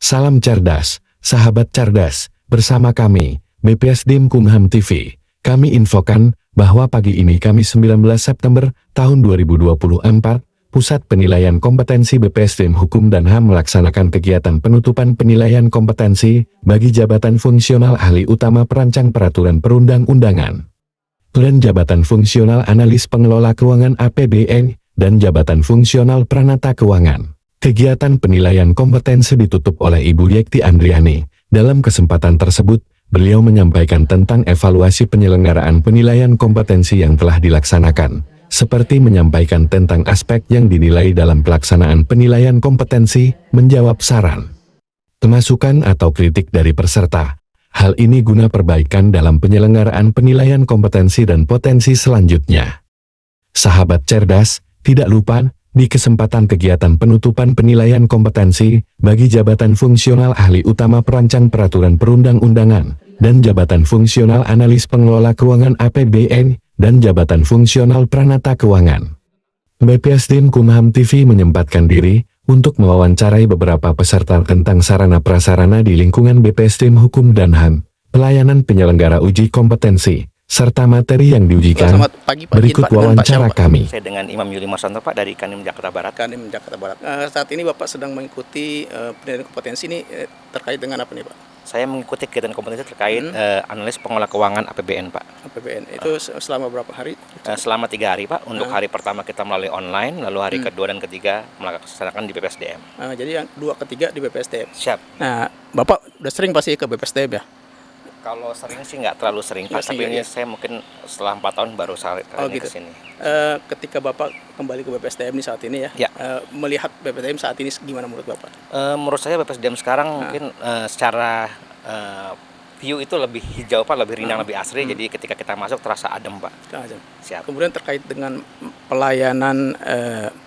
Salam cerdas, sahabat cerdas, bersama kami, BPSDM Kumham TV. Kami infokan bahwa pagi ini Kamis 19 September tahun 2024, Pusat Penilaian Kompetensi BPSDM Hukum dan HAM melaksanakan kegiatan penutupan penilaian kompetensi bagi jabatan fungsional ahli utama perancang peraturan perundang-undangan dan jabatan fungsional analis pengelola keuangan APBN dan jabatan fungsional pranata keuangan. Kegiatan penilaian kompetensi ditutup oleh Ibu Yekti Andriani. Dalam kesempatan tersebut, beliau menyampaikan tentang evaluasi penyelenggaraan penilaian kompetensi yang telah dilaksanakan, seperti menyampaikan tentang aspek yang dinilai dalam pelaksanaan penilaian kompetensi, menjawab saran, masukan atau kritik dari peserta. Hal ini guna perbaikan dalam penyelenggaraan penilaian kompetensi dan potensi selanjutnya. Sahabat cerdas, tidak lupa, di kesempatan kegiatan penutupan penilaian kompetensi bagi jabatan fungsional ahli utama perancang peraturan perundang-undangan dan jabatan fungsional analis pengelola keuangan APBN dan jabatan fungsional pranata keuangan, BPSDM Kumham TV menyempatkan diri untuk mewawancarai beberapa peserta tentang sarana prasarana di lingkungan BPSDM Hukum dan HAM, pelayanan penyelenggara uji kompetensi, serta materi yang diujikan. Selamat pagi, Pak. Berikut wawancara kami. Saya dengan Imam Yuli Marsanto, Pak, dari Kanim Jakarta Barat. Kanim Jakarta Barat. Saat ini Bapak sedang mengikuti penilaian kompetensi ini terkait dengan apa nih, Pak? Saya mengikuti kegiatan kompetensi terkait analis pengelola keuangan APBN, Pak. APBN itu selama berapa hari? Selama 3 hari, Pak. Untuk hari pertama kita melalui online, lalu hari kedua dan ketiga melaksanakan di BPSDM. Jadi yang 2, ketiga di BPSDM. Siap. Nah, Bapak udah sering pasti ke BPSDM ya? Kalau sering sih nggak terlalu sering, Pak. Tapi ini saya mungkin setelah 4 tahun baru kali ini gitu. kesini. Ketika Bapak kembali ke BPSDM saat ini ya, melihat BPSDM saat ini gimana menurut Bapak? Menurut saya BPSDM sekarang mungkin secara view itu lebih hijau, Pak, lebih rindang, lebih asri. Jadi ketika kita masuk terasa adem, Pak. Siap. Kemudian terkait dengan pelayanan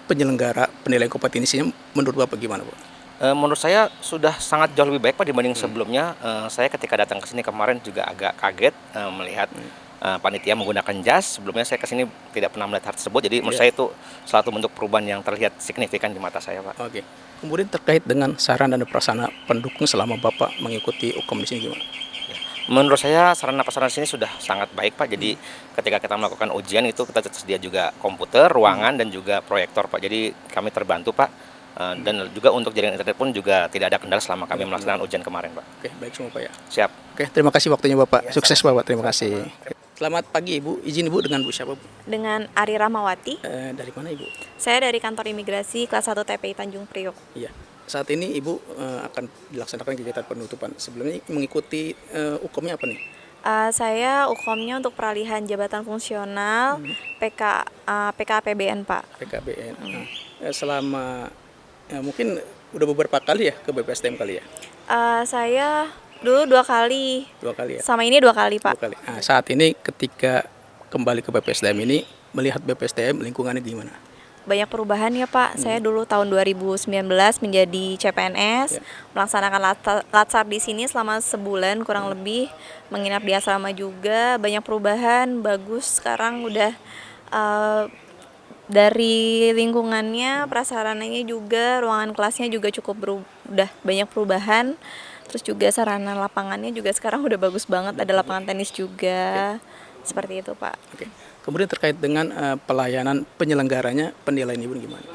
penyelenggara penilaian kompetensinya, menurut Bapak gimana, Pak? Menurut saya sudah sangat jauh lebih baik, Pak, dibanding sebelumnya. Saya ketika datang ke sini kemarin juga agak kaget melihat panitia menggunakan jas. Sebelumnya saya ke sini tidak pernah melihat hal tersebut. Jadi menurut saya itu suatu bentuk perubahan yang terlihat signifikan di mata saya, Pak. Oke. Kemudian terkait dengan saran dan prasarana pendukung selama Bapak mengikuti UKOM di sini gimana? Menurut saya sarana prasarana sini sudah sangat baik, Pak. Jadi ketika kita melakukan ujian itu kita tersedia juga komputer, ruangan dan juga proyektor, Pak. Jadi kami terbantu, Pak. Dan juga untuk jaringan internet pun juga tidak ada kendala selama kami melaksanakan ujian kemarin, Pak. Oke, baik semua, Pak ya. Siap. Oke, terima kasih waktunya Bapak. Sukses Bapak, terima kasih. Selamat pagi Ibu. Izin Ibu dengan Bu siapa, Bu? Dengan Ari Rahmawati. Dari mana Ibu? Saya dari kantor imigrasi kelas 1 TPI Tanjung Priok. Iya. Saat ini Ibu akan dilaksanakan kegiatan penutupan. Sebelumnya mengikuti UKOM-nya apa nih? Saya UKOM-nya untuk peralihan jabatan fungsional PKAPBN, Pak. PKBN. Selama mungkin udah beberapa kali ya ke BPSDM kali ya? Saya dulu 2 kali. 2 kali ya? Sama ini 2 kali, Pak. 2 kali. Nah, saat ini ketika kembali ke BPSDM ini, melihat BPSDM lingkungannya gimana? Banyak perubahan ya, Pak. Saya dulu tahun 2019 menjadi CPNS, melaksanakan latsar di sini selama sebulan kurang lebih, menginap di asrama juga. Banyak perubahan, bagus. Sekarang udah dari lingkungannya, prasarananya juga, ruangan kelasnya juga udah banyak perubahan. Terus juga sarana lapangannya juga sekarang udah bagus banget, ada lapangan tenis juga. Seperti itu, Pak. Oke. Kemudian terkait dengan pelayanan penyelenggaranya, penilaian Ibu gimana?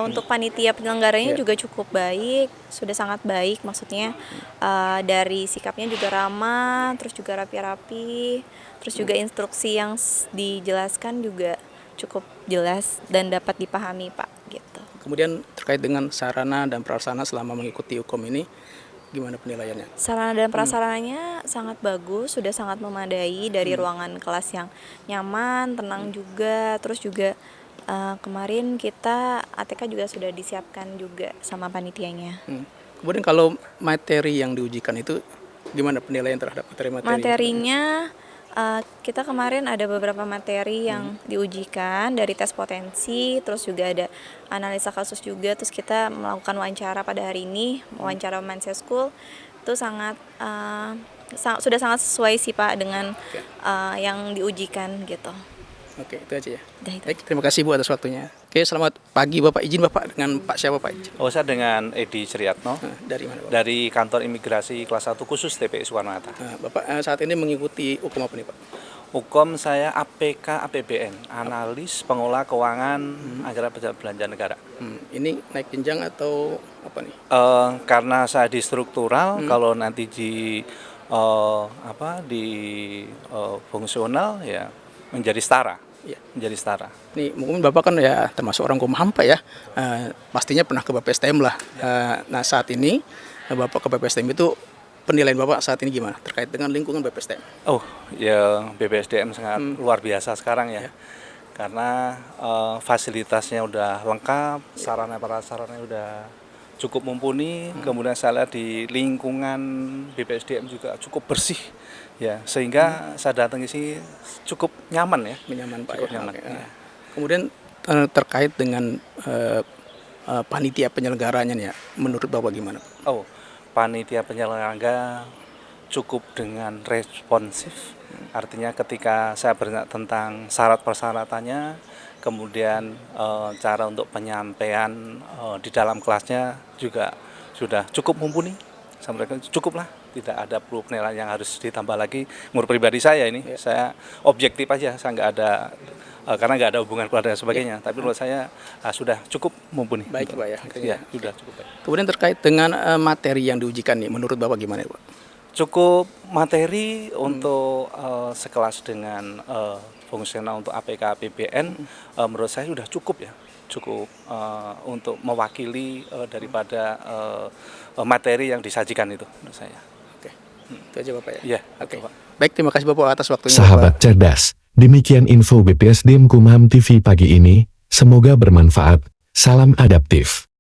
Untuk panitia penyelenggaranya juga cukup baik, sudah sangat baik, maksudnya dari sikapnya juga ramah, terus juga rapi-rapi, terus juga instruksi yang dijelaskan juga cukup jelas dan dapat dipahami, Pak, gitu. Kemudian terkait dengan sarana dan prasarana selama mengikuti UKOM ini, gimana penilaiannya? Sarana dan prasarananya sangat bagus, sudah sangat memadai, dari ruangan kelas yang nyaman, tenang juga, terus juga kemarin kita ATK juga sudah disiapkan juga sama panitianya. Kemudian kalau materi yang diujikan itu gimana penilaian terhadap materi-materi? Materinya kita kemarin ada beberapa materi yang diujikan, dari tes potensi, terus juga ada analisa kasus juga, terus kita melakukan wawancara pada hari ini, wawancara Mindset School. Itu sangat sudah sangat sesuai sih, Pak, dengan yang diujikan gitu. Oke, itu aja ya. Udah itu. Baik, terima kasih Bu atas waktunya. Oke, selamat pagi Bapak. Izin Bapak dengan Pak siapa Pak? Oh, saya dengan Edi Ceriatno Dari mana Pak? dari kantor imigrasi kelas 1 khusus TPI Soekarno-Hatta. Bapak saat ini mengikuti hukum apa nih Pak? Hukum saya APK APBN, analis pengolah keuangan anggaran belanja negara. Ini naik jenjang atau apa nih? Karena saya di struktural, kalau nanti di fungsional ya menjadi setara. Iya. Menjadi setara. Nih mungkin Bapak kan ya termasuk orang Kumham Pak ya. Pastinya pernah ke BPSDM lah. Nah saat ini Bapak ke BPSDM itu penilaian Bapak saat ini gimana terkait dengan lingkungan BPSDM? Oh, ya BPSDM sangat luar biasa sekarang ya. Karena fasilitasnya udah lengkap, sarana prasarana udah cukup mumpuni, kemudian saya lihat di lingkungan BPSDM juga cukup bersih, ya sehingga saya datang ke sini cukup nyaman ya. Menyaman Pak Cukup ya. nyaman. Oke. Ya. Kemudian terkait dengan panitia penyelenggaranya nih ya, menurut Bapak gimana? Oh, panitia penyelenggara cukup dengan responsif, artinya ketika saya bertanya tentang syarat persyaratannya, kemudian cara untuk penyampaian di dalam kelasnya juga sudah cukup mumpuni. Saya mereka cukuplah, tidak ada perlu penilaian yang harus ditambah lagi. Menurut pribadi saya ini, saya objektif aja, saya nggak ada karena nggak ada hubungan keluarga dan sebagainya. Tapi menurut saya sudah cukup mumpuni. Baik Pak ya. Ya, sudah cukup baik. Kemudian terkait dengan materi yang diujikan nih, menurut Bapak gimana Pak? Cukup materi untuk sekelas dengan fungsional untuk APK APBN, menurut saya sudah cukup ya, cukup untuk mewakili daripada materi yang disajikan itu menurut saya. Oke, itu aja Bapak ya. Iya, Oke. betul, Pak. Baik, terima kasih Bapak atas waktunya. Sahabat Bapak. cerdas, demikian info BPSDM Kumham TV pagi ini, semoga bermanfaat. Salam adaptif.